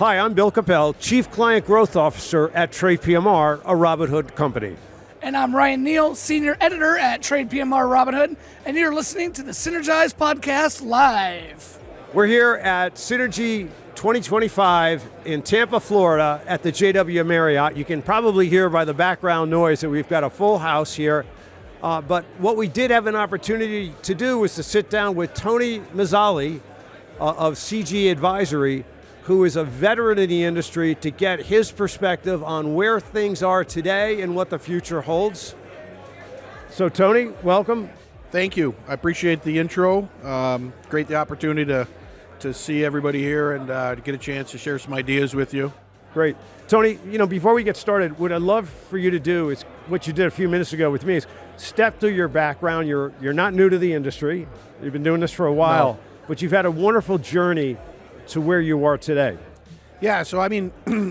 Hi, I'm Bill Coppel, Chief Client Growth Officer at TradePMR, a Robinhood company. And I'm Ryan Neal, Senior Editor at TradePMR Robinhood, and you're listening to the Synergize podcast live. We're here at Synergy25 in Tampa, Florida at the JW Marriott. You can probably hear by the background noise that we've got a full house here. But what we did have an opportunity to do was to sit down with Tony Mazzali of CG Advisory, who is a veteran in the industry, to get his perspective on where things are today and what the future holds. So Tony, welcome. Thank you. I appreciate the intro. Great the opportunity to see everybody here and to get a chance to share some ideas with you. Great. Tony, before we get started, what I'd love for you to do is what you did a few minutes ago with me, is step through your background. You're not new to the industry. You've been doing this for a while, but you've had a wonderful journey to where you are today. Yeah, so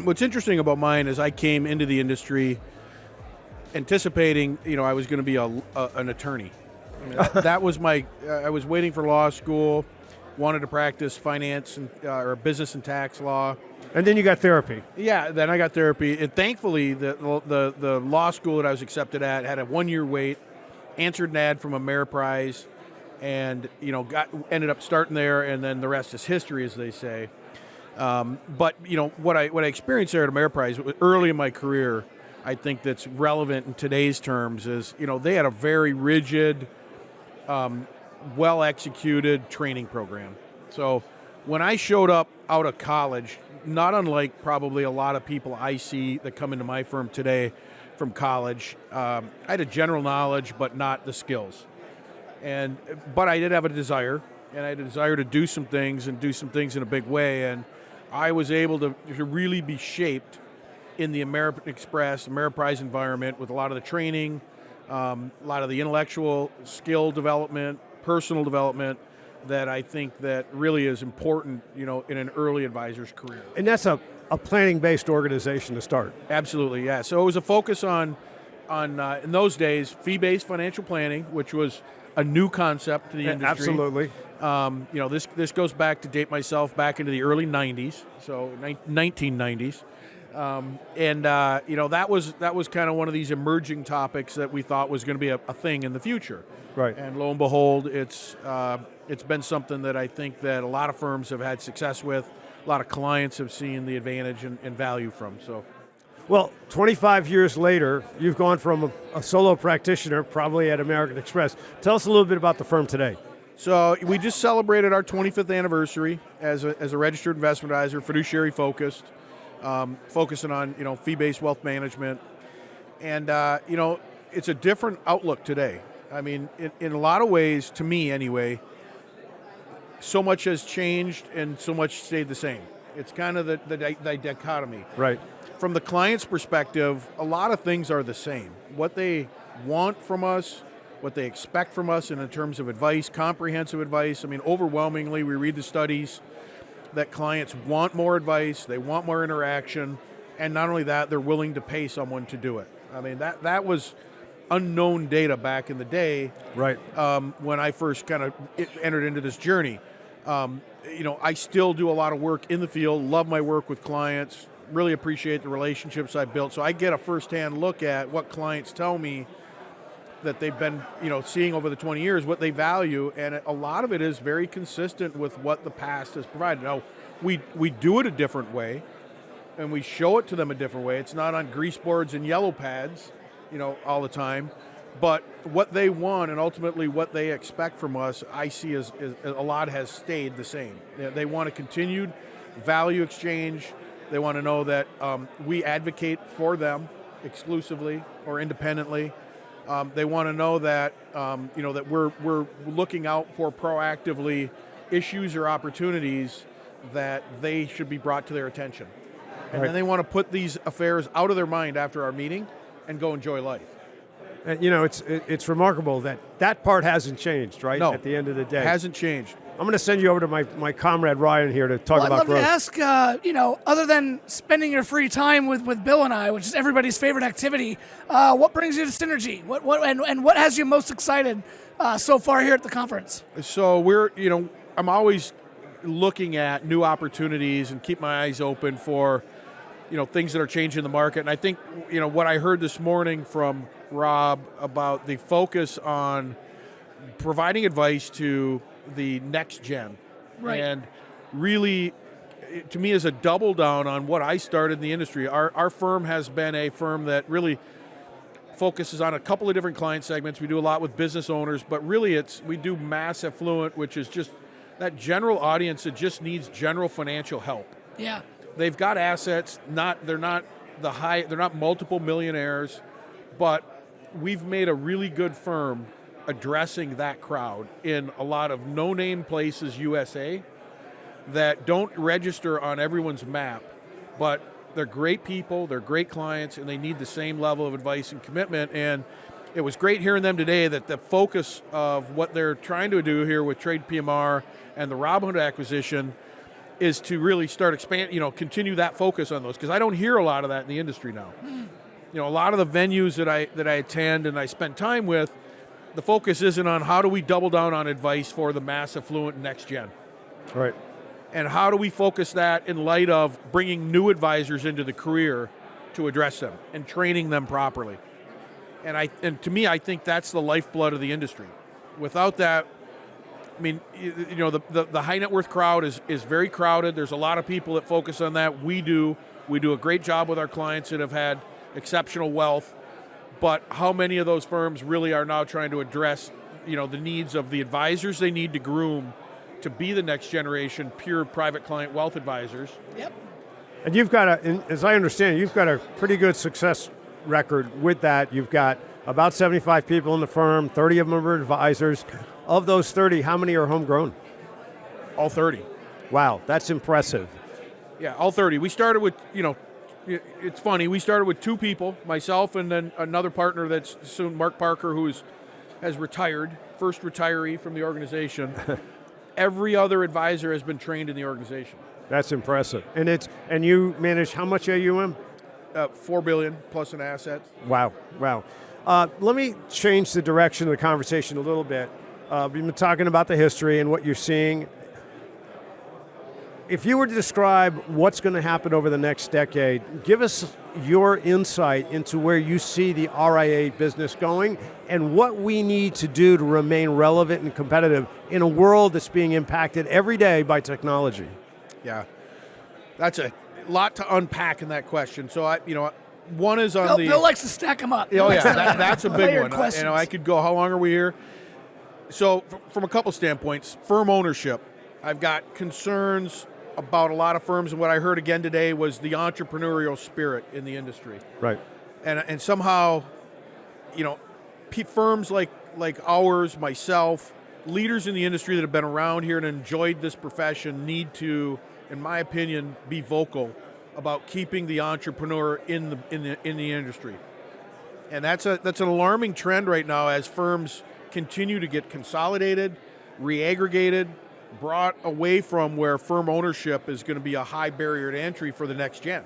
what's interesting about mine is I came into the industry anticipating, I was going to be an attorney. That was I was waiting for law school, wanted to practice finance or business and tax law. And then you got therapy. Yeah, then I got therapy. And thankfully, the law school that I was accepted at had a 1-year wait, answered an ad from Ameriprise, and ended up starting there, and then the rest is history, as they say. But what I experienced there at Ameriprise early in my career, I think that's relevant in today's terms is they had a very rigid, well executed training program. So when I showed up out of college, not unlike probably a lot of people I see that come into my firm today from college, I had a general knowledge but not the skills. But I did have a desire, and I had a desire to do some things and do some things in a big way. And I was able to really be shaped in the American Express, Ameriprise environment with a lot of the training, a lot of the intellectual skill development, personal development that I think that really is important, in an early advisor's career. And that's a planning-based organization to start. Absolutely, yeah. So it was a focus on in those days, fee-based financial planning, which was a new concept to the industry. Absolutely. This goes back to date myself back into the early 90s, so 1990s. That was kind of one of these emerging topics that we thought was going to be a thing in the future. Right. And lo and behold, it's been something that I think that a lot of firms have had success with. A lot of clients have seen the advantage and value from. So. Well, 25 years later, you've gone from a solo practitioner, probably at American Express. Tell us a little bit about the firm today. So we just celebrated our 25th anniversary as a registered investment advisor, fiduciary focused, focusing on fee-based wealth management, and it's a different outlook today. In a lot of ways, to me anyway, so much has changed and so much stayed the same. It's kind of the dichotomy. Right. From the client's perspective, a lot of things are the same. What they want from us, what they expect from us in terms of advice, comprehensive advice. Overwhelmingly, we read the studies that clients want more advice, they want more interaction, and not only that, they're willing to pay someone to do it. That was unknown data back in the day, right? When I first kind of entered into this journey. I still do a lot of work in the field, love my work with clients, really appreciate the relationships I built. So I get a firsthand look at what clients tell me that they've been, seeing over the 20 years, what they value, and a lot of it is very consistent with what the past has provided. Now, we do it a different way, and we show it to them a different way. It's not on grease boards and yellow pads, all the time. But what they want and ultimately what they expect from us, I see as a lot has stayed the same. They want a continued value exchange. They want to know that we advocate for them exclusively or independently. They want to know that that we're looking out for proactively issues or opportunities that they should be brought to their attention. And then they want to put these affairs out of their mind after our meeting and go enjoy life. It's remarkable that part hasn't changed, right? No, at the end of the day, it hasn't changed. I'm going to send you over to my comrade Ryan here to talk about growth. I'd love to ask, other than spending your free time with Bill and I, which is everybody's favorite activity, what brings you to Synergy? What has you most excited so far here at the conference? So I'm always looking at new opportunities and keep my eyes open for, things that are changing in the market. And I think, what I heard this morning from Rob about the focus on providing advice to the next gen. Right. And really, to me, is a double down on what I started in the industry. Our firm has been a firm that really focuses on a couple of different client segments. We do a lot with business owners, but really we do mass affluent, which is just that general audience that just needs general financial help. Yeah. They've got assets, they're not multiple millionaires, but we've made a really good firm addressing that crowd in a lot of no-name places USA that don't register on everyone's map, but they're great people, they're great clients, and they need the same level of advice and commitment. And it was great hearing them today that the focus of what they're trying to do here with TradePMR and the Robinhood acquisition is to really start continue that focus on those, because I don't hear a lot of that in the industry now. A lot of the venues that I attend and I spend time with, the focus isn't on how do we double down on advice for the mass affluent next gen. Right. And how do we focus that in light of bringing new advisors into the career to address them and training them properly. And to me, I think that's the lifeblood of the industry. Without that, the high net worth crowd is very crowded. There's a lot of people that focus on that. We do a great job with our clients that have had exceptional wealth. But how many of those firms really are now trying to address, the needs of the advisors they need to groom to be the next generation pure private client wealth advisors? Yep. And you've got as I understand, you've got a pretty good success record with that. You've got about 75 people in the firm, 30 of them are advisors. Of those 30, how many are homegrown? All 30. Wow, that's impressive. Yeah, all 30. We started with, it's funny, we started with 2 people, myself and then another partner that's soon, Mark Parker, who has retired, first retiree from the organization. Every other advisor has been trained in the organization. That's impressive. And you manage how much AUM? $4 billion plus in assets. Wow. Let me change the direction of the conversation a little bit. We've been talking about the history and what you're seeing. If you were to describe what's going to happen over the next decade, give us your insight into where you see the RIA business going and what we need to do to remain relevant and competitive in a world that's being impacted every day by technology. Yeah, that's a lot to unpack in that question. So one is on Bill likes to stack them up. Oh yeah, that's a big one. I could go. How long are we here? So from a couple standpoints, firm ownership. I've got concerns about a lot of firms, and what I heard again today was the entrepreneurial spirit in the industry. Right. And somehow, firms like ours, myself, leaders in the industry that have been around here and enjoyed this profession need to, in my opinion, be vocal about keeping the entrepreneur in the industry. And that's an alarming trend right now as firms continue to get consolidated, reaggregated, brought away from where firm ownership is going to be a high barrier to entry for the next gen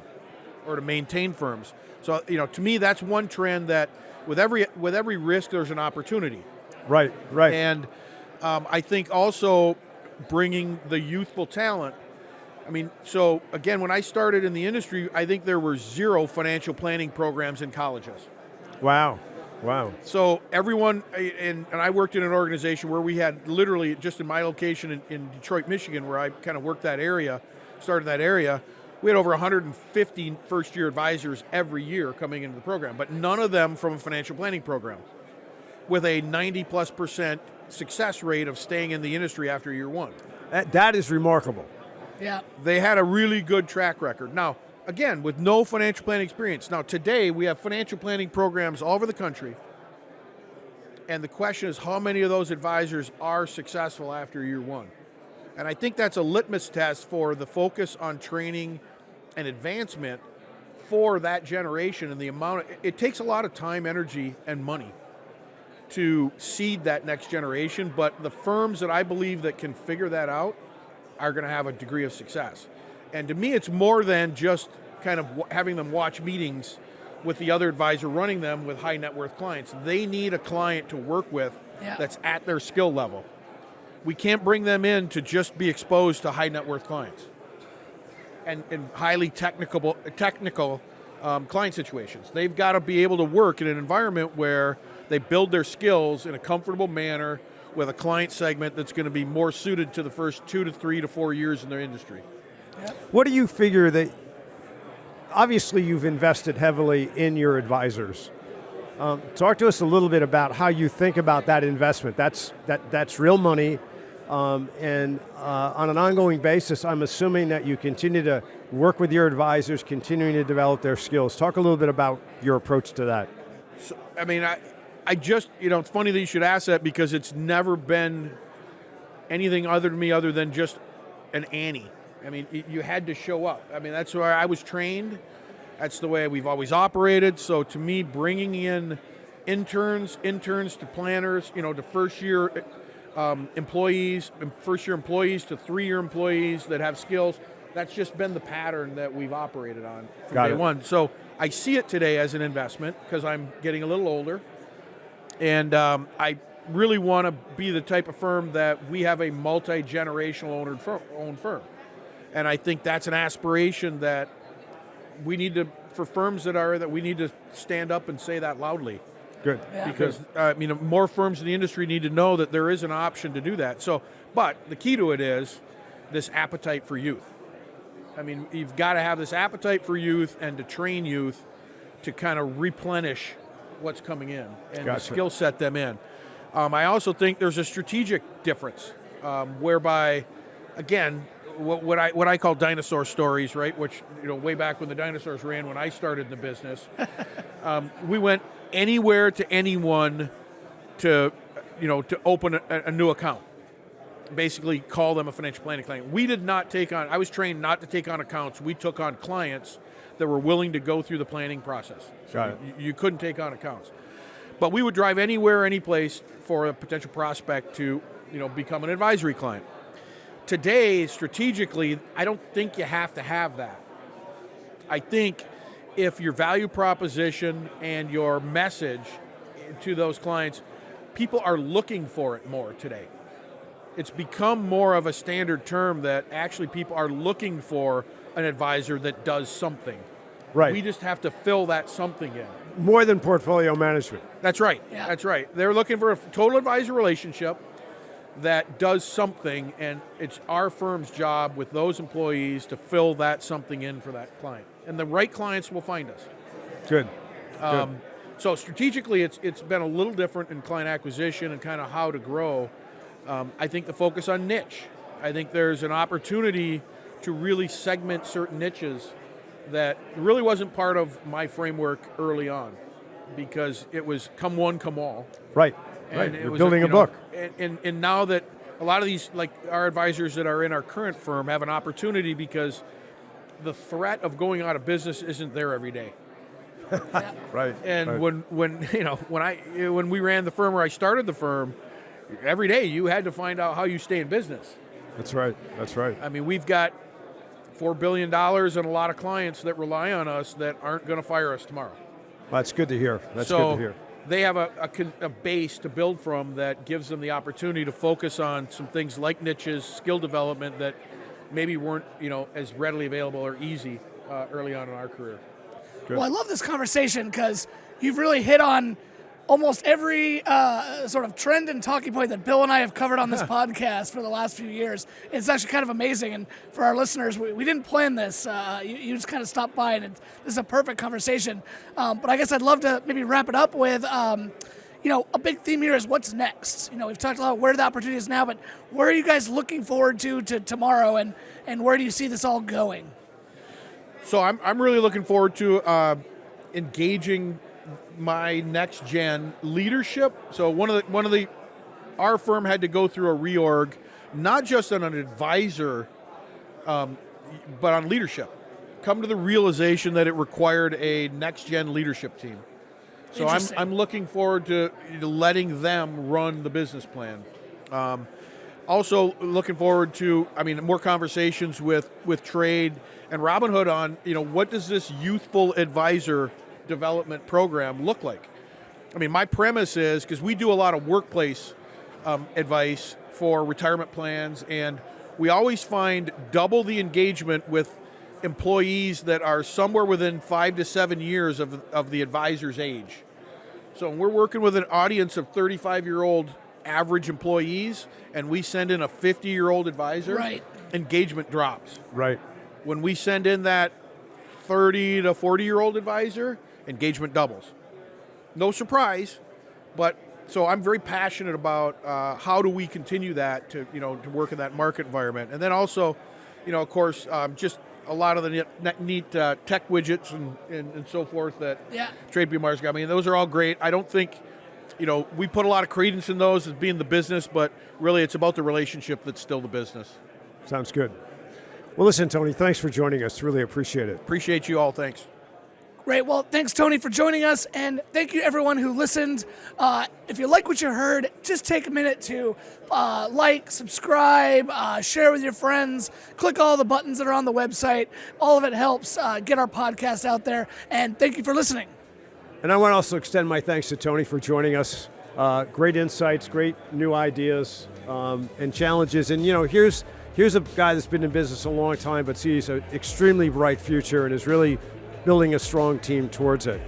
or to maintain firms. So, to me, that's one trend that with every risk, there's an opportunity. Right. And I think also bringing the youthful talent. So again, when I started in the industry, I think there were 0 financial planning programs in colleges. Wow. So everyone, and I worked in an organization where we had literally, just in my location in Detroit, Michigan, where I kind of worked that area, started that area, we had over 150 first-year advisors every year coming into the program, but none of them from a financial planning program, with a 90+% success rate of staying in the industry after year 1. That is remarkable. Yeah. They had a really good track record. Now, again, with no financial planning experience. Now, today, we have financial planning programs all over the country. And the question is, how many of those advisors are successful after year 1? And I think that's a litmus test for the focus on training and advancement for that generation and the amount it takes a lot of time, energy, and money to seed that next generation. But the firms that I believe that can figure that out are going to have a degree of success. And to me, it's more than just kind of having them watch meetings with the other advisor running them with high net worth clients. They need a client to work with that's at their skill level. we can't bring them in to just be exposed to high net worth clients and highly technical client situations. They've got to be able to work in an environment where they build their skills in a comfortable manner with a client segment that's going to be more suited to the first 2 to 3 to 4 years in their industry. What do you figure that, obviously you've invested heavily in your advisors. Talk to us a little bit about how you think about that investment. That's real money, and on an ongoing basis, I'm assuming that you continue to work with your advisors, continuing to develop their skills. Talk a little bit about your approach to that. So, I mean, I just, it's funny that you should ask that because it's never been anything other than just an Annie. I mean, you had to show up. I mean, that's where I was trained. That's the way we've always operated. So to me, bringing in interns to planners, to first-year employees to 3-year employees that have skills, that's just been the pattern that we've operated on from day one. So I see it today as an investment because I'm getting a little older, and I really want to be the type of firm that we have a multi-generational owned firm. And I think that's an aspiration that we need to, for firms that we need to stand up and say that loudly. Good. Yeah. Because more firms in the industry need to know that there is an option to do that. So, but the key to it is this appetite for youth. I mean, you've got to have this appetite for youth and to train youth to kind of replenish what's coming in and to skill set them in. I also think there's a strategic difference whereby, again, what I call dinosaur stories, right? Which, way back when the dinosaurs ran, when I started in the business, we went anywhere to anyone to open a new account. Basically, call them a financial planning client. We did not take on. I was trained not to take on accounts. We took on clients that were willing to go through the planning process. So you couldn't take on accounts, but we would drive anywhere, any place for a potential prospect to, become an advisory client. Today, strategically, I don't think you have to have that. I think if your value proposition and your message to those clients, people are looking for it more today. It's become more of a standard term that actually people are looking for an advisor that does something. Right. We just have to fill that something in. More than portfolio management. That's right. Yeah. That's right. They're looking for a total advisor relationship that does something, and it's our firm's job with those employees to fill that something in for that client. And the right clients will find us. Good. So strategically, it's been a little different in client acquisition and kind of how to grow. I think the focus on niche. I think there's an opportunity to really segment certain niches that really wasn't part of my framework early on, because it was come one, come all. Right. And You're building a book. And now that a lot of these, like our advisors that are in our current firm, have an opportunity because the threat of going out of business isn't there every day. Right. And when we ran the firm, or I started the firm, every day you had to find out how you stay in business. That's right. I mean, we've got $4 billion and a lot of clients that rely on us that aren't going to fire us tomorrow. Well, that's good to hear. They have a base to build from that gives them the opportunity to focus on some things like niches, skill development that maybe weren't as readily available or easy early on in our career. Good. Well, I love this conversation because you've really hit on almost every sort of trend and talking point that Bill and I have covered on this podcast for the last few years. It's actually kind of amazing. And for our listeners, we didn't plan this. You just kind of stopped by, and this is a perfect conversation. But I guess I'd love to maybe wrap it up with, a big theme here is what's next. We've talked a lot about where the opportunity is now, but where are you guys looking forward to tomorrow, and where do you see this all going? So I'm really looking forward to engaging my next gen leadership. So our firm had to go through a reorg, not just on an advisor, but on leadership. Come to the realization that it required a next gen leadership team. So I'm looking forward to letting them run the business plan. Also looking forward to, more conversations with Trade and Robinhood on, what does this youthful advisor development program look like? My premise is, because we do a lot of workplace advice for retirement plans, and we always find double the engagement with employees that are somewhere within 5 to 7 years of the advisor's age. So when we're working with an audience of 35-year-old average employees, and we send in a 50-year-old advisor, Right. engagement drops. Right. When we send in that 30 to 40-year-old advisor, engagement doubles. No surprise, but so I'm very passionate about how do we continue that to work in that market environment. And then also, of course, just a lot of the neat tech widgets and so forth that TradePMR's got. I mean, those are all great. I don't think, we put a lot of credence in those as being the business, but really it's about the relationship that's still the business. Sounds good. Well, listen, Tony, thanks for joining us. Really appreciate it. Appreciate you all. Thanks. Great. Well, thanks, Tony, for joining us, and thank you, everyone who listened. If you like what you heard, just take a minute to like, subscribe, share with your friends, click all the buttons that are on the website. All of it helps get our podcast out there, and thank you for listening. And I want to also extend my thanks to Tony for joining us. Great insights, great new ideas, and challenges. And, here's a guy that's been in business a long time, but sees an extremely bright future and is really building a strong team towards it.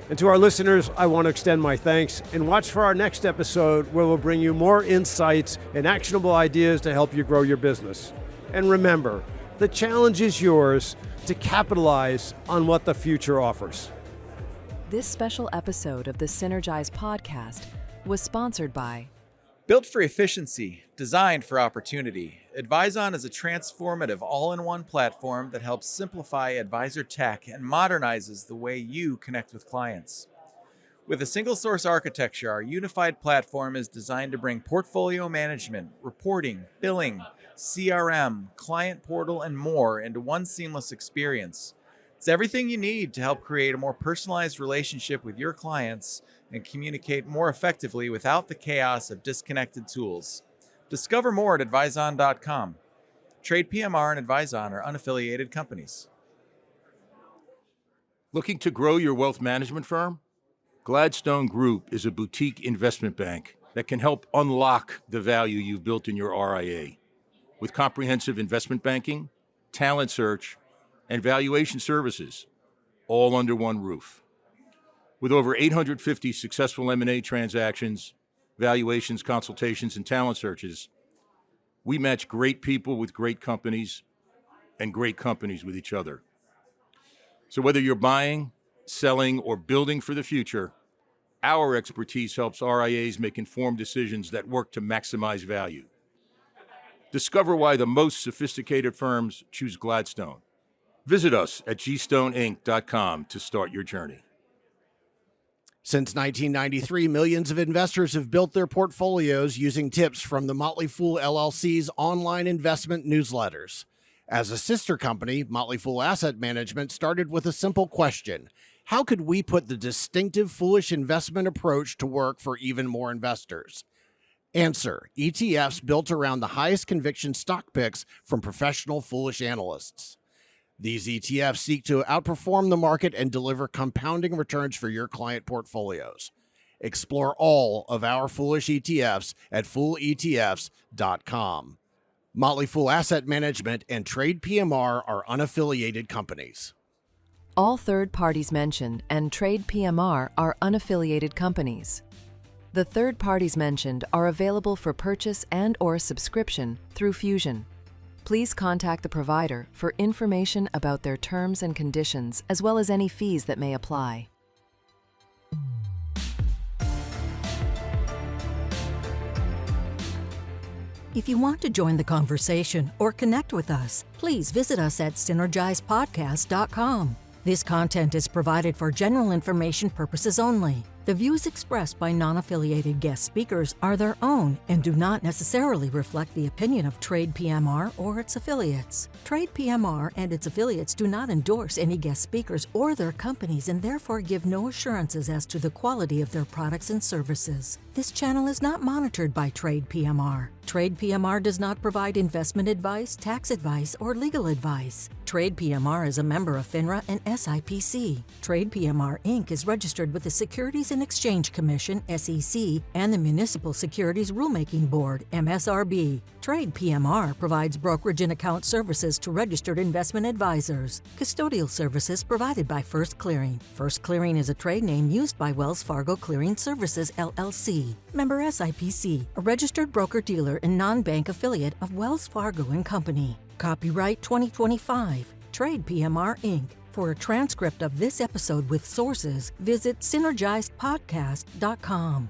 And to our listeners, I want to extend my thanks and watch for our next episode where we'll bring you more insights and actionable ideas to help you grow your business. And remember, the challenge is yours to capitalize on what the future offers. This special episode of the Synergize podcast was sponsored by Built for efficiency, designed for opportunity, Advizon is a transformative all-in-one platform that helps simplify advisor tech and modernizes the way you connect with clients. With a single source architecture, our unified platform is designed to bring portfolio management, reporting, billing, CRM, client portal, and more into one seamless experience. It's everything you need to help create a more personalized relationship with your clients and communicate more effectively without the chaos of disconnected tools. Discover more at advizon.com. TradePMR and Advizon are unaffiliated companies. Looking to grow your wealth management firm? Gladstone Group is a boutique investment bank that can help unlock the value you've built in your RIA. With comprehensive investment banking, talent search, and valuation services, all under one roof. With over 850 successful M&A transactions, valuations, consultations, and talent searches, we match great people with great companies and great companies with each other. So whether you're buying, selling, or building for the future, our expertise helps RIAs make informed decisions that work to maximize value. Discover why the most sophisticated firms choose Gladstone. Visit us at gstoneinc.com to start your journey. Since 1993, millions of investors have built their portfolios using tips from the Motley Fool LLC's online investment newsletters. As a sister company, Motley Fool Asset Management started with a simple question: how could we put the distinctive foolish investment approach to work for even more investors? Answer: ETFs built around the highest conviction stock picks from professional foolish analysts. These ETFs seek to outperform the market and deliver compounding returns for your client portfolios. Explore all of our foolish ETFs at fooletfs.com. Motley Fool Asset Management and TradePMR are unaffiliated companies. all third parties mentioned and TradePMR are unaffiliated companies. The third parties mentioned are available for purchase and/or subscription through Fusion. Please contact the provider for information about their terms and conditions, as well as any fees that may apply. If you want to join the conversation or connect with us, please visit us at synergizepodcast.com. This content is provided for general information purposes only. The views expressed by non-affiliated guest speakers are their own and do not necessarily reflect the opinion of TradePMR or its affiliates. TradePMR and its affiliates do not endorse any guest speakers or their companies and therefore give no assurances as to the quality of their products and services. This channel is not monitored by TradePMR. TradePMR does not provide investment advice, tax advice, or legal advice. TradePMR is a member of FINRA and SIPC. TradePMR Inc. is registered with the Securities and Exchange Commission, SEC, and the Municipal Securities Rulemaking Board, MSRB. TradePMR provides brokerage and account services to registered investment advisors. Custodial services provided by First Clearing. First Clearing is a trade name used by Wells Fargo Clearing Services, LLC. Member SIPC, a registered broker-dealer and non-bank affiliate of Wells Fargo & Company. Copyright 2025, TradePMR Inc. For a transcript of this episode with sources, visit synergizepodcast.com.